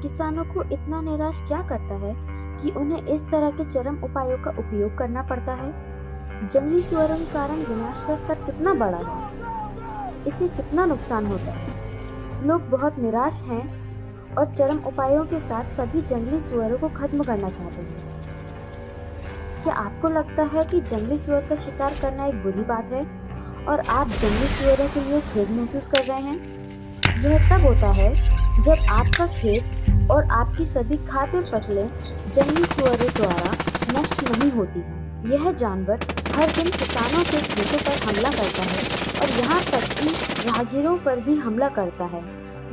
किसानों को इतना निराश क्या करता है कि उन्हें इस तरह के चरम उपायों का उपयोग करना पड़ता है? जंगली सुअरों के कारण विनाश का स्तर कितना बड़ा है? इससे कितना नुकसान होता है? लोग बहुत निराश हैं और चरम उपायों के साथ सभी जंगली सुअरों को खत्म करना चाहते हैं। क्या आपको लगता है कि जंगली सुअर का शिकार करना एक बुरी बात है और आप जंगली सुअरों के लिए खेद महसूस कर रहे हैं? यह तब होता है जब आपका खेत और आपकी सभी खाद्य फसलें जंगली सुअरों द्वारा नष्ट नहीं होती हैं। यह जानवर हर दिन किसानों के खेतों पर हमला करता है और यहाँ तक कि राहगीरों पर भी हमला करता है,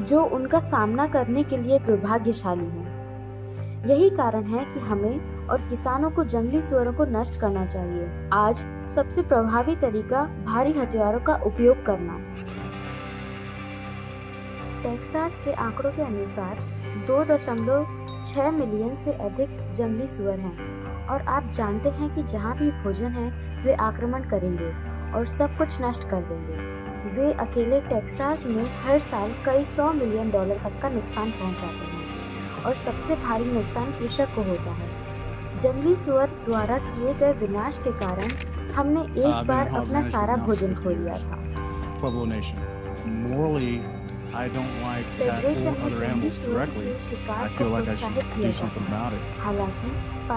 जो उनका सामना करने के लिए दुर्भाग्यशाली हैं। यही कारण है कि हमें और किसानों को जंगली सुअरों को नष्ट करना चाहिए। आज सबसे प्रभावी तरीका भारी हथियारों का उपयोग करना। टेक्सास के आंकड़ों के अनुसार 2.6 मिलियन से अधिक जंगली सुअर हैं और आप जानते हैं कि जहां भी भोजन है वे आक्रमण करेंगे और सब कुछ नष्ट कर देंगे। वे अकेले टेक्सास में हर साल कई $100 मिलियन तक का नुकसान पहुंचाते हैं और सबसे भारी नुकसान कृषक को होता है। जंगली सुअर द्वारा किए गए विनाश के कारण हमने एक बार अपना सारा भोजन खो दिया था। I don't like tackle other animals directly. I feel like I should do something about it.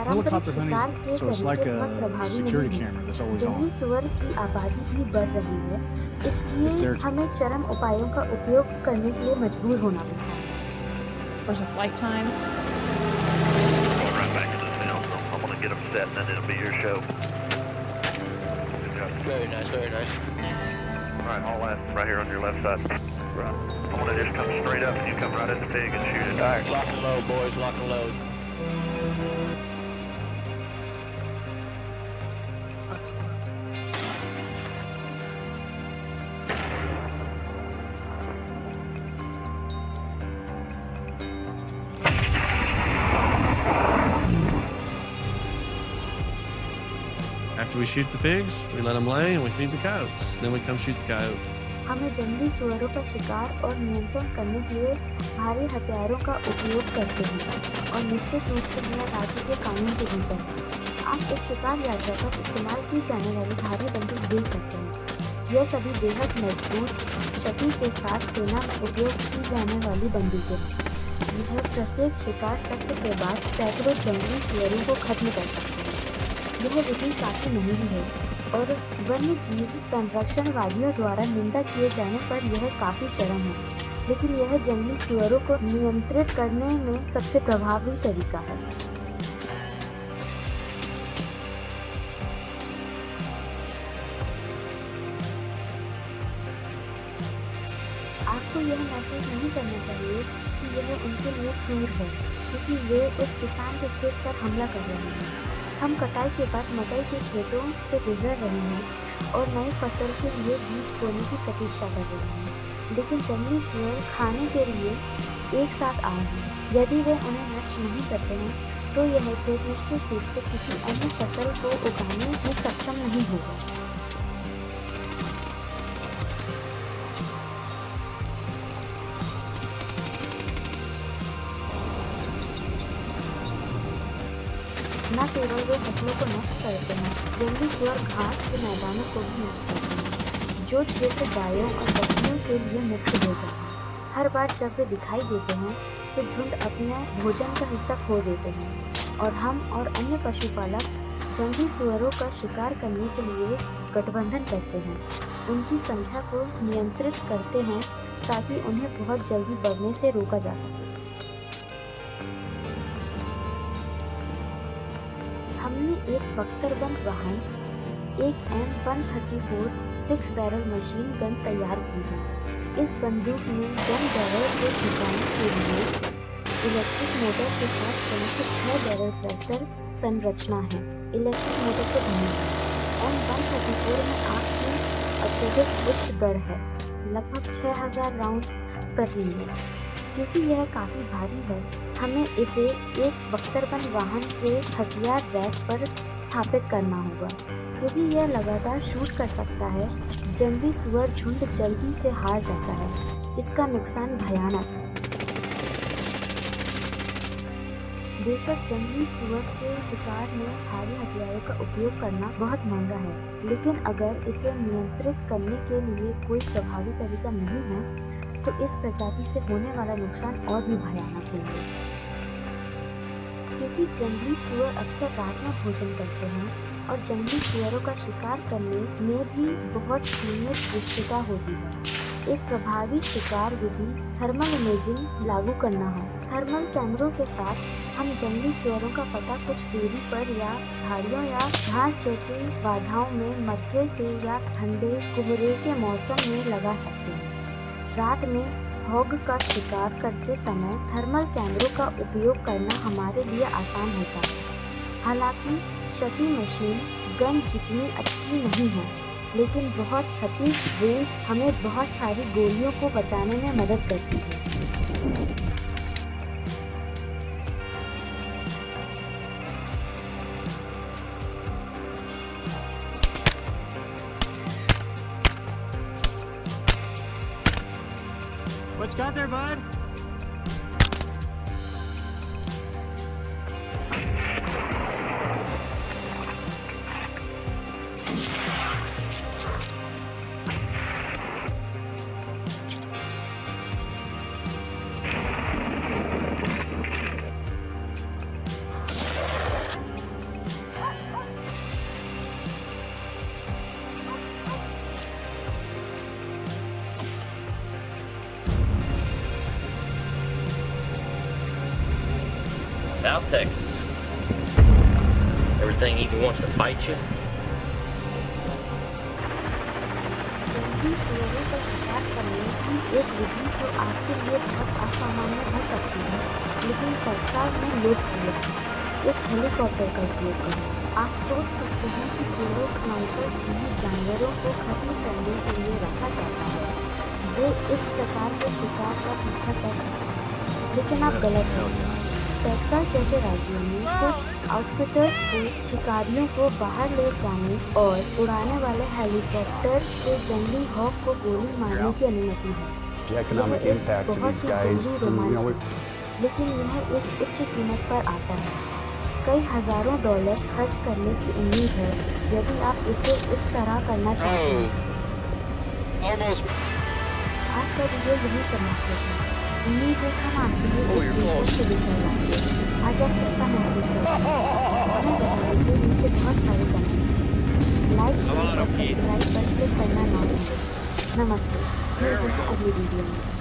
Helicopter hunting, so it's like a security camera that's always on. सुअर की आबादी भी बढ़ रही है, इसलिए हमें चरम उपायों का उपयोग करने के लिए मजबूर होना पड़ता है। There's a flight time. Going right back to the film, so I'm gonna get them set, and then it'll be your show. Good job. Very nice, very nice. All right, all last right here on your left side. Right. I'm gonna just come straight up, and you come right at the pig and shoot it. All right, lock and load, boys, lock and load. That's fast. After we shoot the pigs, we let them lay and we feed the coyotes. Then we come shoot the coyote. हमें जंगली सुअरों का शिकार और नियंत्रण करने के लिए भारी हथियारों का उपयोग करते हैं और निश्चित रूप से यह राज्य के कानून के भीतर है। आप इस शिकार यात्रा पर इस्तेमाल की जाने वाली भारी बंदूक देख सकते हैं। यह सभी बेहद मजबूत शक्ति के साथ सेना में उपयोग की जाने वाली बंदूकें हैं। यह प्रत्येक शिकार सत्र के बाद सैकड़ों जंगली सुअरों को खत्म कर सकते हैं। यह विधि काफी नहीं है और वन्य जीव संरक्षणवादियों द्वारा निंदा किए जाने पर यह काफी चरम है, लेकिन यह जंगली सुअरों को नियंत्रित करने में सबसे प्रभावी तरीका है। आपको यह महसूस नहीं करना चाहिए कि यह उनके लिए क्रूर है, क्योंकि वे उस किसान के खेत पर हमला कर रहे हैं। हम कटाई के बाद मकई के खेतों से गुजर रहे हैं और नई फसल के लिए बीज बोने की प्रतीक्षा कर रहे हैं, लेकिन जंगली सुअर खाने के लिए एक साथ आए हैं। यदि वे उन्हें नष्ट नहीं करते हैं तो यह खेत निश्चित रूप से किसी अन्य फसल को उगाने में सक्षम नहीं होगा। न केवल वे फसलों को नष्ट करते हैं, जंगली सुअर घास के मैदानों को भी नष्ट करते हैं, जो क्षेत्र गायों और बकरियों के लिए मुख्य भोजन है। हर बार जब वे दिखाई देते हैं तो झुंड अपने भोजन का हिस्सा खो देते हैं और हम और अन्य पशुपालक जंगली सुअरों का शिकार करने के लिए गठबंधन करते हैं, उनकी संख्या को नियंत्रित करते हैं ताकि उन्हें बहुत जल्दी बढ़ने से रोका जा सके। हमने एक बख्तरबंद वाहन, एक M134 6 बैरल मशीन गन तैयार की है। इस बंदूक में गन बैरल को खिंचाने के लिए इलेक्ट्रिक मोटर के साथ संयुक्त 6 बैरल थ्रस्टर संरचना है। इलेक्ट्रिक मोटर के धन्यवाद। M134 में आग की अत्यधिक उच्च दर है, लगभग 6000 राउंड प्रति मिनट। क्योंकि यह काफ़ी भारी है, हमें इसे एक बख्तरबंद वाहन के हथियार रैक पर स्थापित करना होगा। क्योंकि यह लगातार शूट कर सकता है, जंगली सुअर झुंड जल्दी से हार जाता है। इसका नुकसान भयानक है। बेशक जंगली सुअर के शिकार में भारी हथियारों का उपयोग करना बहुत महंगा है, लेकिन अगर इसे नियंत्रित करने के लिए कोई प्रभावी तरीका नहीं है, तो इस प्रजाति से होने वाला नुकसान और भी भयानक होंगे। क्योंकि जंगली सुअर अक्सर रात में भोजन करते हैं और जंगली सुअरों का शिकार करने में भी बहुत सीमित दृश्यता होती है। एक प्रभावी शिकार विधि थर्मल इमेजिंग लागू करना है। थर्मल कैमरों के साथ हम जंगली सुअरों का पता कुछ दूरी पर या झाड़ियों या घास जैसी बाधाओं में मध्य से या ठंडे कोहरे के मौसम में लगा सकते हैं। रात में हॉग का शिकार करते समय थर्मल कैमरों का उपयोग करना हमारे लिए आसान होता है। हालांकि शटी मशीन गन जितनी अच्छी नहीं है, लेकिन बहुत सटीक रेंज हमें बहुत सारी गोलियों को बचाने में मदद करती है। What you got there, bud? South Texas. Everything even wants to fight you. जंगली सुअरों का शिकार करने की एक विधि जो आपके लिए बहुत असामान्य हो सकती है, लेकिन टेक्सास में लोकप्रिय है। एक हेलीकॉप्टर का उपयोग करें। आप सोच सकते हैं कि केवल स्नाइपर जीवित जानवरों को खत्म करने के लिए रखा जाता है। वे इस प्रकार के शिकार का पीछा कर सकते हैं, लेकिन आप गलत हैं। टेक्सास जैसे राज्यों में कुछ आउटफिटर्स को शिकारियों को बाहर ले जाने और उड़ाने वाले हेलीकॉप्टर से जंगली हॉक को गोली मारने की अनुमति है। economic impact to these guys to, लेकिन यह एक उच्च कीमत पर आता है। कई हजारों डॉलर खर्च करने की उम्मीद है यदि आप इसे इस तरह करना चाहते हैं। आज का वीडियो यही समाप्त होता है। उम्मीद है हम आपके लिए एक दिलचस्प विषय लाएंगे। आज आप कैसा महसूस करते हैं? हमें बताइए, नीचे बहुत सारे कमेंट्स हैं। लाइक, शेयर और सब्सक्राइब पर क्लिक करना ना भूलें। नमस्ते, मिलते हैं अगली वीडियो में।